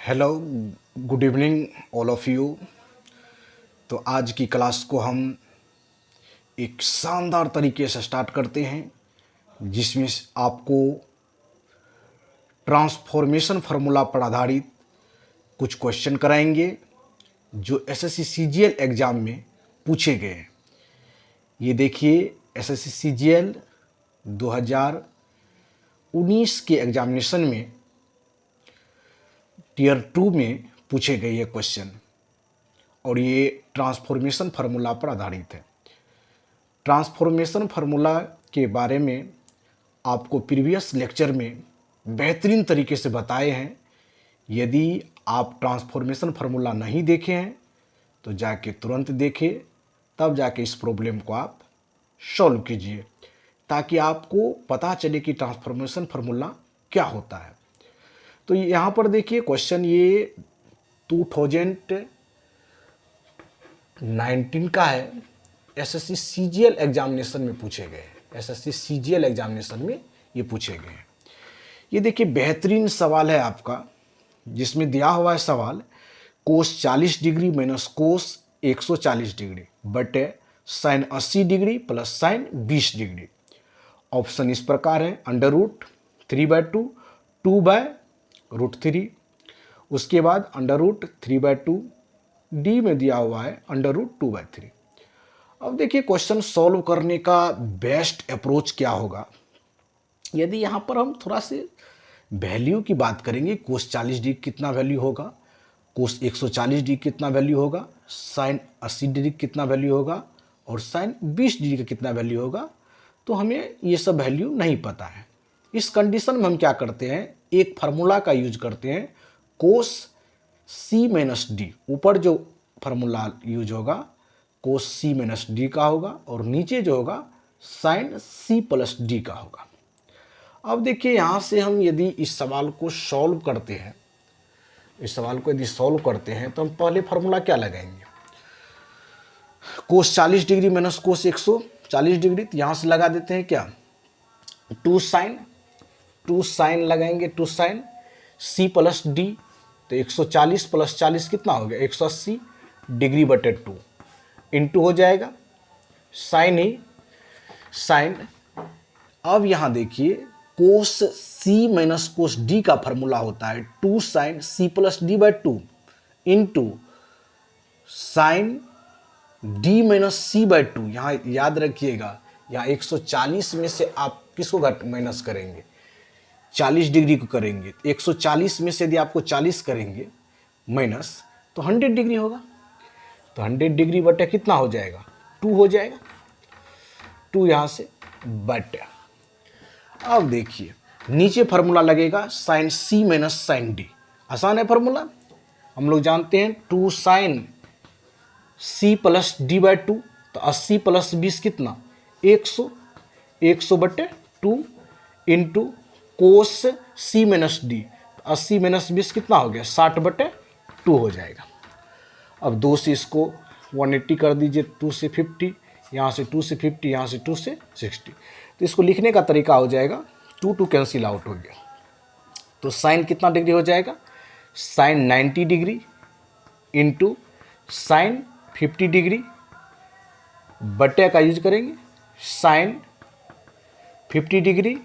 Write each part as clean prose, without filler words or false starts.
Hello, good evening all of you. तो आज की क्लास को हम एक शानदार तरीके से स्टार्ट करते हैं, जिसमें आपको ट्रांसफॉर्मेशन फार्मूला पर आधारित कुछ क्वेश्चन कराएंगे जो एसएससी सीजीएल एग्ज़ाम में पूछे गए हैं। ये देखिए, एसएससी सीजीएल 2019 के एग्जामिनेशन में टियर 2 में पूछे गए ये क्वेश्चन, और ये ट्रांसफॉर्मेशन फार्मूला पर आधारित है। ट्रांसफॉर्मेशन फार्मूला के बारे में आपको प्रीवियस लेक्चर में बेहतरीन तरीके से बताए हैं। यदि आप ट्रांसफॉर्मेशन फार्मूला नहीं देखे हैं तो जाके तुरंत देखें, तब जाके इस प्रॉब्लम को आप सॉल्व कीजिए, ताकि आपको पता चले कि ट्रांसफॉर्मेशन फार्मूला क्या होता है। तो यहाँ पर देखिए, क्वेश्चन ये 2019 का है। एसएससी सीजीएल एग्जामिनेशन में पूछे गए हैं। एसएससी सीजीएल एग्जामिनेशन में ये पूछे गए हैं। ये देखिए, बेहतरीन सवाल है आपका, जिसमें दिया हुआ है सवाल cos 40 degree minus cos 140 degree बटे sine 80 degree plus sine 20 degree. Option इस प्रकार है: √3/2, 2/√3, उसके बाद √3/2, डी में दिया हुआ है √2/3। अब देखिए, क्वेश्चन सॉल्व करने का बेस्ट अप्रोच क्या होगा। यदि यहाँ पर हम थोड़ा से वैल्यू की बात करेंगे, कोस 40 डिग्री कितना वैल्यू होगा, कोस 140 डिग्री कितना वैल्यू होगा, साइन 80 डिग्री कितना वैल्यू होगा, और साइन 20 डिग्री का कितना वैल्यू होगा, तो हमें ये सब वैल्यू नहीं पता है। इस कंडीशन में हम क्या करते हैं, एक फार्मूला का यूज करते हैं, कोस सी माइनस डी। ऊपर जो फार्मूला यूज होगा कोस सी माइनस डी का होगा, और नीचे जो होगा साइन सी प्लस डी का होगा। अब देखिए, यहाँ से हम यदि इस सवाल को सॉल्व करते हैं, तो हम पहले फार्मूला क्या लगाएंगे, कोस 40 डिग्री माइनस कोस 140 डिग्री, तो यहाँ से लगा देते हैं क्या, 2 साइन लगाएंगे, 2 साइन सी प्लस डी, तो 140 प्लस 40 कितना हो गया, 180 डिग्री बटे 2 इंटू हो जाएगा साइन। अब यहाँ देखिए, cos C minus cos D का फॉर्मूला होता है 2 sine C plus D by 2 into sine D minus C by 2। यहाँ याद रखिएगा, यहाँ 140 में से आप किसको माइनस करेंगे, 40 डिग्री को करेंगे। 140 में से यदि आपको 40 करेंगे माइनस, तो 100 डिग्री होगा। तो 100 डिग्री बटे कितना हो जाएगा, 2 हो जाएगा, 2 यहाँ से बटे। अब देखिए, नीचे फार्मूला लगेगा sine C minus sine D. आसान है फार्मूला, हम लोग जानते हैं 2 sine C plus D by 2, तो 80 प्लस 20 कितना, 100 बटे 2 into cos C minus D, 80 minus 20 कितना हो गया, 60 बटे 2 हो जाएगा। अब 2 से इसको 180 कर दीजिए, 2 से 50, यहाँ से 2 से 50, यहाँ से 2 से 60। तो इसको लिखने का तरीका हो जाएगा, 2 कैंसिल आउट हो गया, तो साइन कितना डिग्री हो जाएगा, sine 90 degree into sine 50 degree बटे का यूज करेंगे, sine 50 degree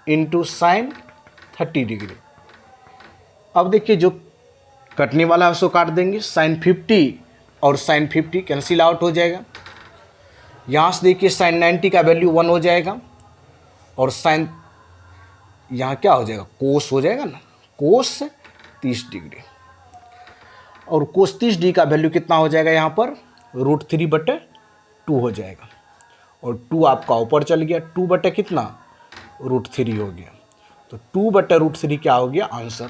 into sine 30 degree. अब देखिए, जो कटने वाला है उसको काट देंगे, साइन 50 और साइन 50 कैंसिल आउट हो जाएगा। यहाँ से देखिए, साइन 90 का वैल्यू 1 हो जाएगा, और साइन यहाँ क्या हो जाएगा, कोस हो जाएगा ना, कोस 30 डिग्री, और कोस 30 डिग्री का वैल्यू कितना हो जाएगा, यहाँ पर √3 बटे 2 हो जाएगा, और 2 आपका ऊपर चल गया, 2 बटे कितना, √3 हो गया। तो 2 बटे √3 क्या हो गया, आंसर।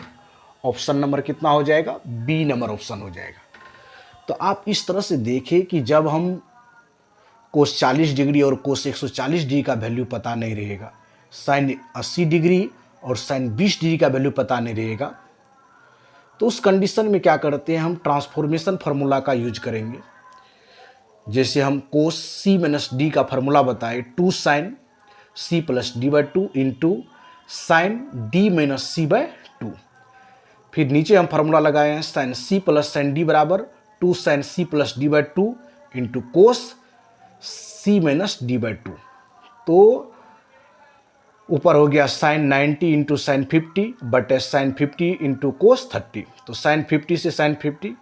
ऑप्शन नंबर कितना हो जाएगा, बी नंबर ऑप्शन हो जाएगा। तो आप इस तरह से देखें कि जब हम कोस 40 डिग्री और कोस 140 डिग्री का वैल्यू पता नहीं रहेगा, साइन 80 डिग्री और साइन 20 डिग्री का वैल्यू पता नहीं रहेगा, तो उस कंडीशन में क्या करते हैं, हम ट्रांसफॉर्मेशन फार्मूला का यूज करेंगे। जैसे हम कोस सी माइनस डी का फार्मूला बताए, 2 sine C plus D by 2 into sine D minus C by 2। फिर नीचे हम फार्मूला लगाए हैं sine C plus sine D बराबर 2 sine C plus D by 2 into cos C minus D by 2। तो ऊपर हो गया साइन 90 इंटू साइन 50 बटे साइन 50 इंटू कोस 30। तो साइन 50 से साइन 50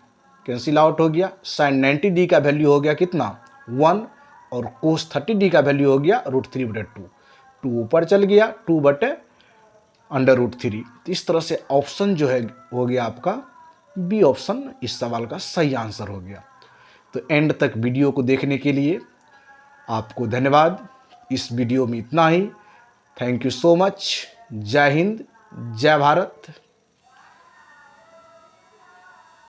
कैंसिल आउट हो गया। साइन 90 डी का वैल्यू हो गया कितना 1 और कोस 30 डी का वैल्यू हो गया √3 बटे 2। 2 ऊपर चल गया 2 बटे √3। तो इस तरह से ऑप्शन जो है हो गया आपका बी ऑप्शन इस सवाल का सही आंसर हो गया। तो एंड तक वीडियो को देखने के लिए आपको धन्यवाद। इस वीडियो में इतना ही। Thank you so much. जय हिंद, जय भारत।